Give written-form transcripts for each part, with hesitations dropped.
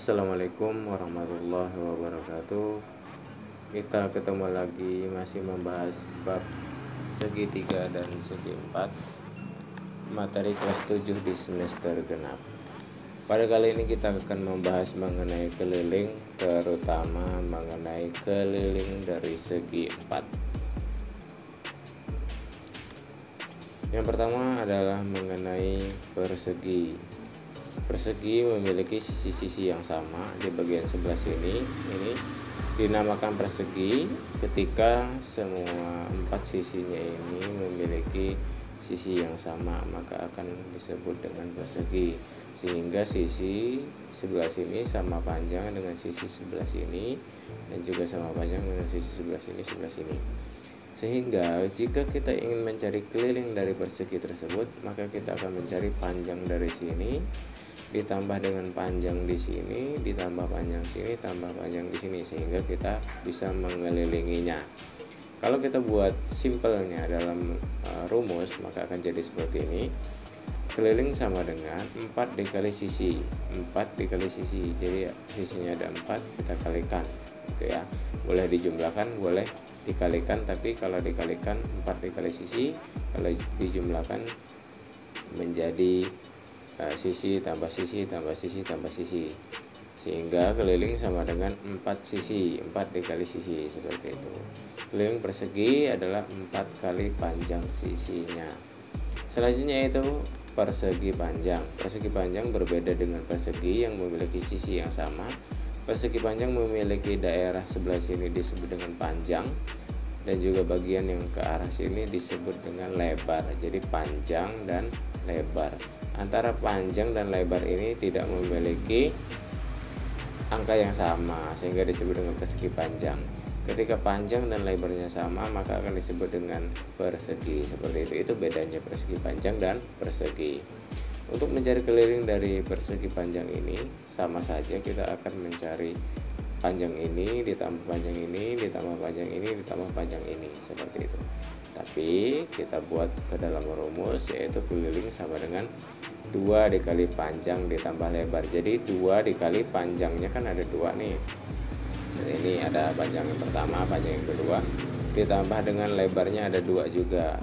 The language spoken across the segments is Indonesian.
Assalamualaikum warahmatullahi wabarakatuh. Kita ketemu lagi masih membahas bab segitiga dan segi empat, materi kelas 7 di semester genap. Pada kali ini kita akan membahas mengenai keliling, terutama mengenai keliling dari segi empat. Yang pertama adalah mengenai persegi. Persegi memiliki sisi-sisi yang sama di bagian sebelah sini. Ini dinamakan persegi ketika semua empat sisinya ini memiliki sisi yang sama, maka akan disebut dengan persegi. Sehingga sisi sebelah sini sama panjang dengan sisi sebelah sini, dan juga sama panjang dengan sisi sebelah sini. Sehingga jika kita ingin mencari keliling dari persegi tersebut, maka kita akan mencari panjang dari sini ditambah dengan panjang di sini, ditambah panjang sini, tambah panjang di sini, sehingga kita bisa mengelilinginya. Kalau kita buat simpelnya dalam rumus, maka akan jadi seperti ini. Keliling sama dengan 4 dikali sisi. 4 dikali sisi. Jadi sisinya ada 4, kita kalikan. Gitu ya. Boleh dijumlahkan, boleh dikalikan, tapi kalau dikalikan 4 dikali sisi, kalau dijumlahkan menjadi sisi tambah sisi tambah sisi tambah sisi, sehingga keliling sama dengan 4 sisi, 4 dikali sisi, seperti itu. Keliling persegi adalah 4 kali panjang sisinya. Selanjutnya itu persegi panjang. Persegi panjang berbeda dengan persegi yang memiliki sisi yang sama. Persegi panjang memiliki daerah sebelah sini disebut dengan panjang, dan juga bagian yang ke arah sini disebut dengan lebar. Jadi panjang dan lebar. Antara panjang dan lebar ini tidak memiliki angka yang sama, sehingga disebut dengan persegi panjang. Ketika panjang dan lebarnya sama, maka akan disebut dengan persegi. Seperti itu. Itu bedanya persegi panjang dan persegi. Untuk mencari keliling dari persegi panjang ini, sama saja kita akan mencari panjang ini ditambah panjang ini ditambah panjang ini ditambah panjang ini, seperti itu. Tapi kita buat ke dalam rumus, yaitu keliling sama dengan 2 dikali panjang ditambah lebar. Jadi 2 dikali panjangnya kan ada 2 nih. Dan ini ada panjang yang pertama, panjang yang kedua, ditambah dengan lebarnya ada 2 juga.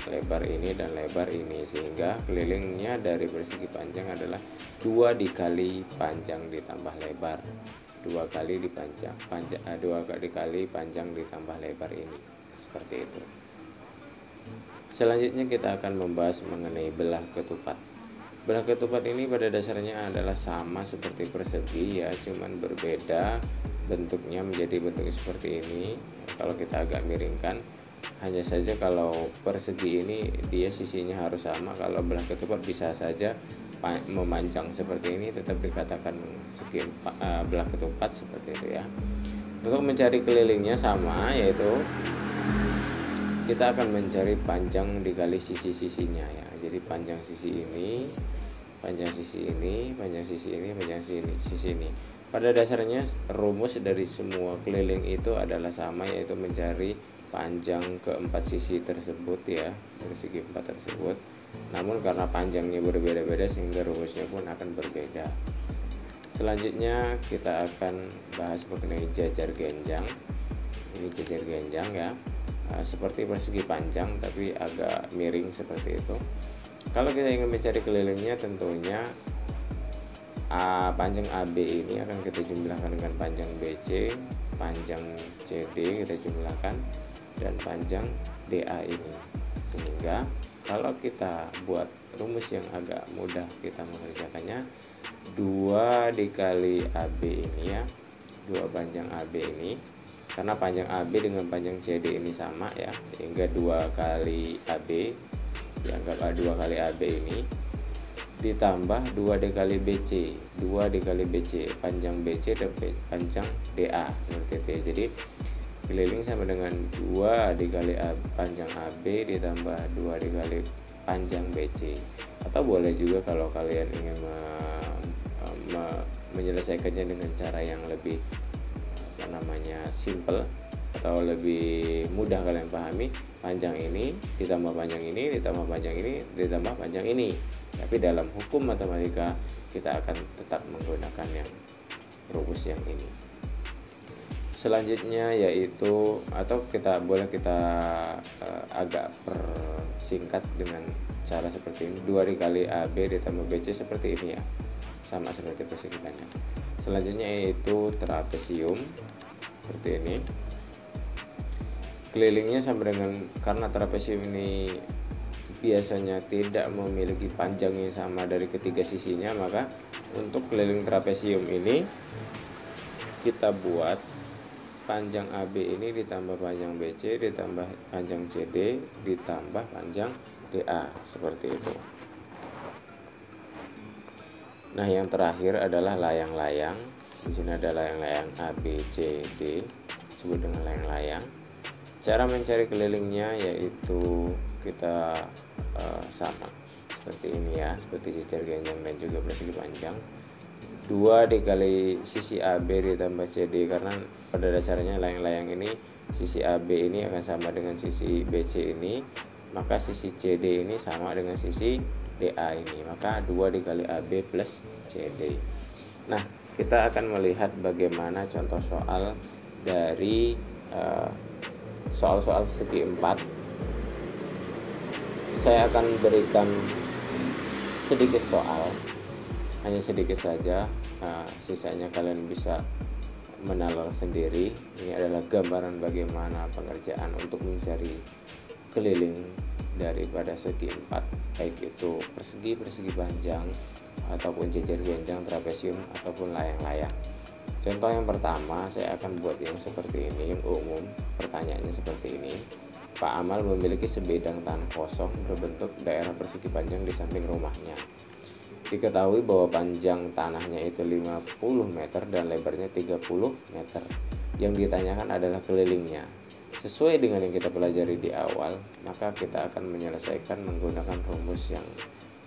Lebar ini dan lebar ini, sehingga kelilingnya dari persegi panjang adalah 2 dikali panjang ditambah lebar. 2 kali dipanjang, 2 kali panjang ditambah lebar ini, seperti itu. Selanjutnya kita akan membahas mengenai belah ketupat. Belah ketupat ini pada dasarnya adalah sama seperti persegi ya, cuman berbeda bentuknya menjadi bentuk seperti ini. Kalau kita agak miringkan, hanya saja kalau persegi ini dia sisinya harus sama, kalau belah ketupat bisa saja memanjang seperti ini, tetap dikatakan segi belah ketupat, seperti itu ya. Untuk mencari kelilingnya sama, yaitu kita akan mencari panjang dikali sisi-sisinya ya. Jadi panjang sisi ini, panjang sisi ini, panjang sisi ini, panjang sisi ini. Pada dasarnya rumus dari semua keliling itu adalah sama, yaitu mencari panjang keempat sisi tersebut ya, dari segi 4 tersebut. Namun karena panjangnya berbeda-beda, sehingga rumusnya pun akan berbeda. Selanjutnya kita akan bahas mengenai jajar genjang. Ini jajar genjang ya, seperti persegi panjang tapi agak miring, seperti itu. Kalau kita ingin mencari kelilingnya, tentunya panjang AB ini akan kita jumlahkan dengan panjang BC, panjang CD kita jumlahkan, dan panjang DA ini. Sehingga kalau kita buat rumus yang agak mudah kita mengerjakannya, 2 dikali AB ini ya, 2 panjang AB ini, karena panjang AB dengan panjang CD ini sama ya, sehingga 2 kali AB, dianggap 2 kali AB ini, ditambah 2 dikali BC, 2 dikali BC, panjang BC dan panjang DA, seperti itu. Jadi keliling sama dengan 2 dikali panjang AB ditambah 2 dikali panjang BC. Atau boleh juga kalau kalian ingin menyelesaikannya dengan cara yang lebih simple atau lebih mudah kalian pahami, panjang ini ditambah panjang ini ditambah panjang ini ditambah panjang ini. Tapi dalam hukum matematika kita akan tetap menggunakan yang rumus yang ini. Selanjutnya yaitu, atau kita agak persingkat dengan cara seperti ini, 2 dikali AB ditambah BC seperti ini ya, sama seperti persegi panjang. Selanjutnya yaitu trapesium seperti ini. Kelilingnya sama dengan, karena trapesium ini biasanya tidak memiliki panjang yang sama dari ketiga sisinya, maka untuk keliling trapesium ini kita buat panjang AB ini ditambah panjang BC ditambah panjang CD ditambah panjang DA seperti itu. Nah, yang terakhir adalah layang-layang. Di sini ada layang-layang A, B, C, D, disebut dengan layang-layang. Cara mencari kelilingnya yaitu kita sama seperti ini ya, seperti jejer genjang dan juga persegi panjang. 2 dikali sisi AB ditambah CD, karena pada dasarnya layang-layang ini sisi AB ini akan sama dengan sisi BC ini, maka sisi CD ini sama dengan sisi DA ini, maka 2 dikali AB plus CD. Nah, kita akan melihat bagaimana contoh soal dari soal-soal segi 4. Saya akan berikan sedikit soal, hanya sedikit saja, sisanya kalian bisa menalar sendiri. Ini adalah gambaran bagaimana pengerjaan untuk mencari keliling daripada segi 4, baik itu persegi, persegi panjang, ataupun jejer genjang, trapesium, ataupun layang-layang. Contoh yang pertama, saya akan buat yang seperti ini, yang umum. Pertanyaannya seperti ini: Pak Amal memiliki sebidang tanah kosong berbentuk daerah persegi panjang di samping rumahnya. Diketahui bahwa panjang tanahnya itu 50 meter dan lebarnya 30 meter. Yang ditanyakan adalah kelilingnya. Sesuai dengan yang kita pelajari di awal, maka kita akan menyelesaikan menggunakan rumus yang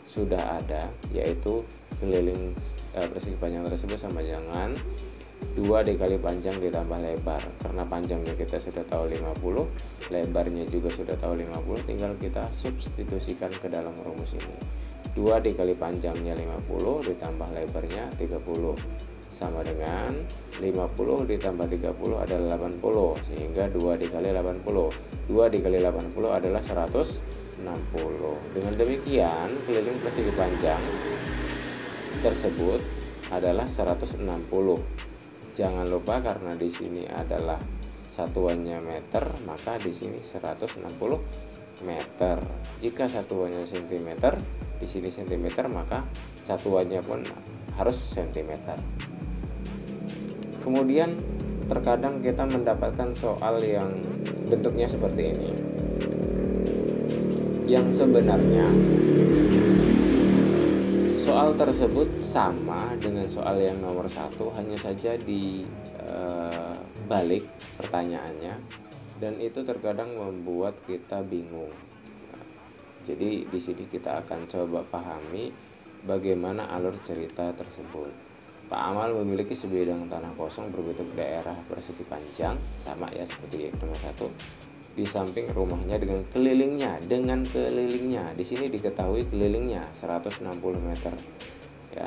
sudah ada, yaitu keliling persegi panjang tersebut sama dengan 2 dikali panjang ditambah lebar. Karena panjangnya kita sudah tahu 50, lebarnya juga sudah tahu 50, tinggal kita substitusikan ke dalam rumus ini. 2 dikali panjangnya 50 ditambah lebarnya 30 sama dengan 50 ditambah 30 adalah 80, sehingga 2 dikali 80. 2 dikali 80 adalah 160. Dengan demikian, keliling persegi panjang tersebut adalah 160. Jangan lupa, karena di sini adalah satuannya meter, maka di sini 160 meter. Jika satuannya cm, di sini cm, maka satuannya pun harus cm. Kemudian terkadang kita mendapatkan soal yang bentuknya seperti ini, yang sebenarnya soal tersebut sama dengan soal yang nomor 1, hanya saja dibalik pertanyaannya, dan itu terkadang membuat kita bingung. Jadi di sini kita akan coba pahami bagaimana alur cerita tersebut. Pak Amal memiliki sebidang tanah kosong berbentuk daerah persegi panjang, sama ya seperti nomor 1, di samping rumahnya dengan kelilingnya. Di sini diketahui kelilingnya 160 meter. Ya,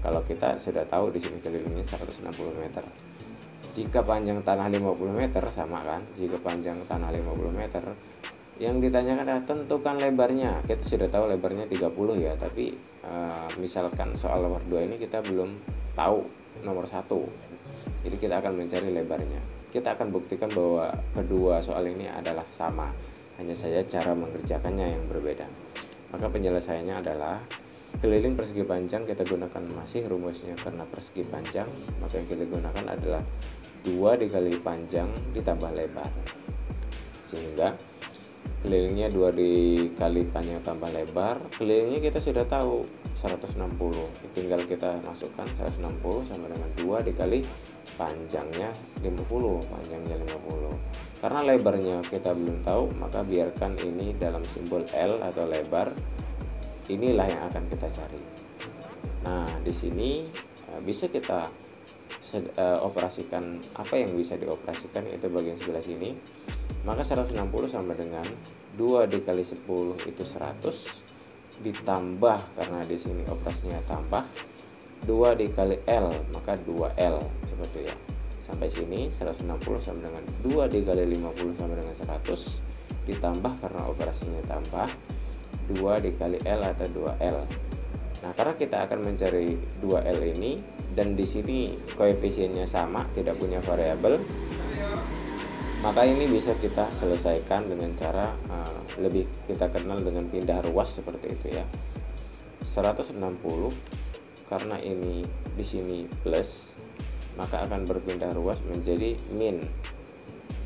kalau kita sudah tahu di sini kelilingnya 160 meter. Jika panjang tanah 50 meter, sama kan? Jika panjang tanah 50 meter, yang ditanyakan adalah tentukan lebarnya. Kita sudah tahu lebarnya 30 ya, tapi misalkan soal nomor 2 ini kita belum tahu nomor 1. Jadi kita akan mencari lebarnya. Kita akan buktikan bahwa kedua soal ini adalah sama, hanya saja cara mengerjakannya yang berbeda. Maka penyelesaiannya adalah keliling persegi panjang, kita gunakan masih rumusnya karena persegi panjang, maka yang kita gunakan adalah 2 dikali panjang ditambah lebar, sehingga kelilingnya 2 dikali panjang tambah lebar. Kelilingnya kita sudah tahu 160, tinggal kita masukkan 160 sama dengan 2 dikali panjangnya 50, panjangnya 50. Karena lebarnya kita belum tahu, maka biarkan ini dalam simbol L atau lebar. Inilah yang akan kita cari. Nah, di sini bisa kita operasikan apa yang bisa dioperasikan, yaitu bagian sebelah sini. Maka 160 sama dengan 2 dikali 10 itu 100, ditambah, karena di sini operasinya tambah, 2 dikali L, maka 2L seperti ya. Sampai sini 160 sama dengan 2 dikali 50 sama dengan 100, ditambah karena operasinya tambah 2 dikali L atau 2L. Nah, karena kita akan mencari 2L ini dan di sini koefisiennya sama, tidak punya variabel, maka ini bisa kita selesaikan dengan cara lebih kita kenal dengan pindah ruas seperti itu ya. 160 karena ini di sini plus, maka akan berpindah ruas menjadi min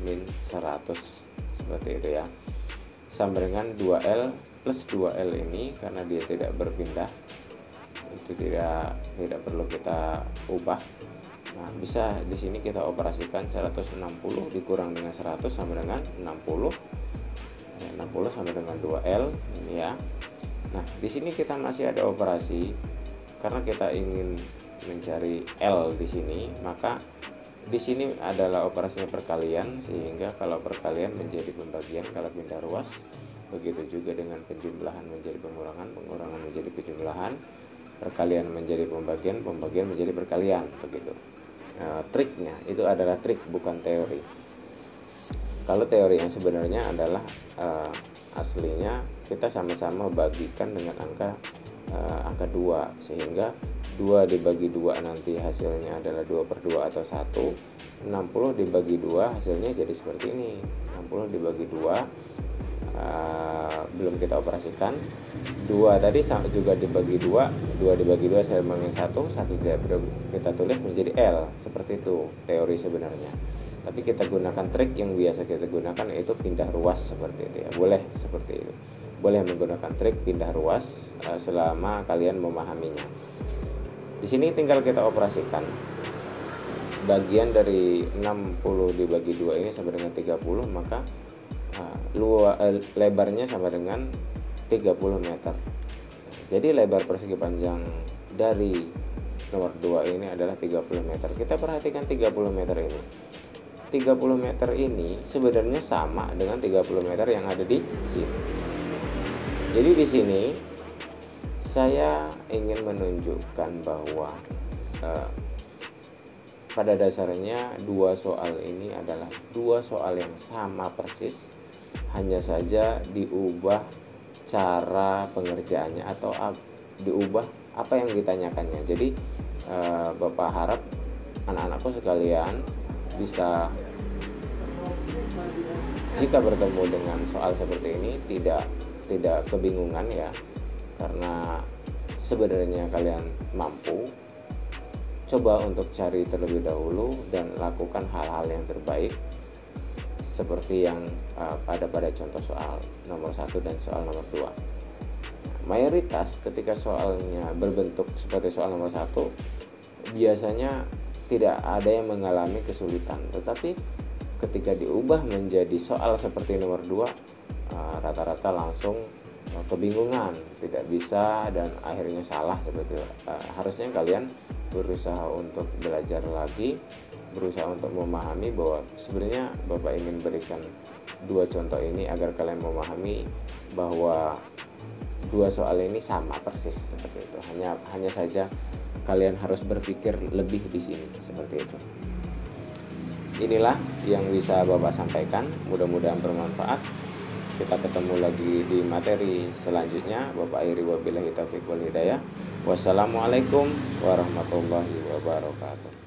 100 seperti itu ya. Sama dengan 2L plus 2L ini karena dia tidak berpindah, itu tidak perlu kita ubah. Nah, bisa di sini kita operasikan 160 dikurang dengan 100 sama dengan 60. 60 sama dengan 2L ini ya. Nah, di sini kita masih ada operasi karena kita ingin mencari L di sini, maka di sini adalah operasinya perkalian, sehingga kalau perkalian menjadi pembagian kalau pindah ruas. Begitu juga dengan penjumlahan menjadi pengurangan, pengurangan menjadi penjumlahan, perkalian menjadi pembagian, pembagian menjadi perkalian, begitu. Triknya itu adalah trik, bukan teori. Kalau teori yang sebenarnya adalah aslinya kita sama-sama bagikan dengan angka 2, sehingga 2 dibagi 2 nanti hasilnya adalah 2/2 atau 1. 60 dibagi 2 hasilnya jadi seperti ini. 60 dibagi 2 belum kita operasikan. 2 tadi juga dibagi 2, 2 dibagi 2 sama dengan 1 tidak perlu kita tulis menjadi L. Seperti itu teori sebenarnya. Tapi kita gunakan trik yang biasa kita gunakan, yaitu pindah ruas seperti itu ya. Boleh seperti itu. Boleh menggunakan trik pindah ruas selama kalian memahaminya. Di sini tinggal kita operasikan. Bagian dari 60 dibagi 2 ini sama dengan 30, maka lebarnya sama dengan 30 meter. Jadi lebar persegi panjang dari nomor 2 ini adalah 30 meter. Kita perhatikan 30 meter ini. 30 meter ini sebenarnya sama dengan 30 meter yang ada di sini. Jadi di sini saya ingin menunjukkan bahwa pada dasarnya dua soal ini adalah dua soal yang sama persis, hanya saja diubah cara pengerjaannya atau diubah apa yang ditanyakannya. Jadi Bapak harap anak-anakku sekalian bisa, jika bertemu dengan soal seperti ini, tidak kebingungan ya, karena sebenarnya kalian mampu. Coba untuk cari terlebih dahulu dan lakukan hal-hal yang terbaik seperti yang pada contoh soal nomor 1 dan soal nomor 2. Mayoritas ketika soalnya berbentuk seperti soal nomor 1 biasanya tidak ada yang mengalami kesulitan, tetapi ketika diubah menjadi soal seperti nomor 2 rata-rata langsung kebingungan, tidak bisa, dan akhirnya salah seperti itu. Harusnya kalian berusaha untuk belajar lagi, berusaha untuk memahami bahwa sebenarnya Bapak ingin berikan dua contoh ini agar kalian memahami bahwa dua soal ini sama persis seperti itu. Hanya saja kalian harus berpikir lebih di sini seperti itu. Inilah yang bisa Bapak sampaikan, mudah-mudahan bermanfaat. Kita ketemu lagi di materi selanjutnya. Bapak akhiri wabillahi taufiq wal hidayah. Wassalamualaikum warahmatullahi wabarakatuh.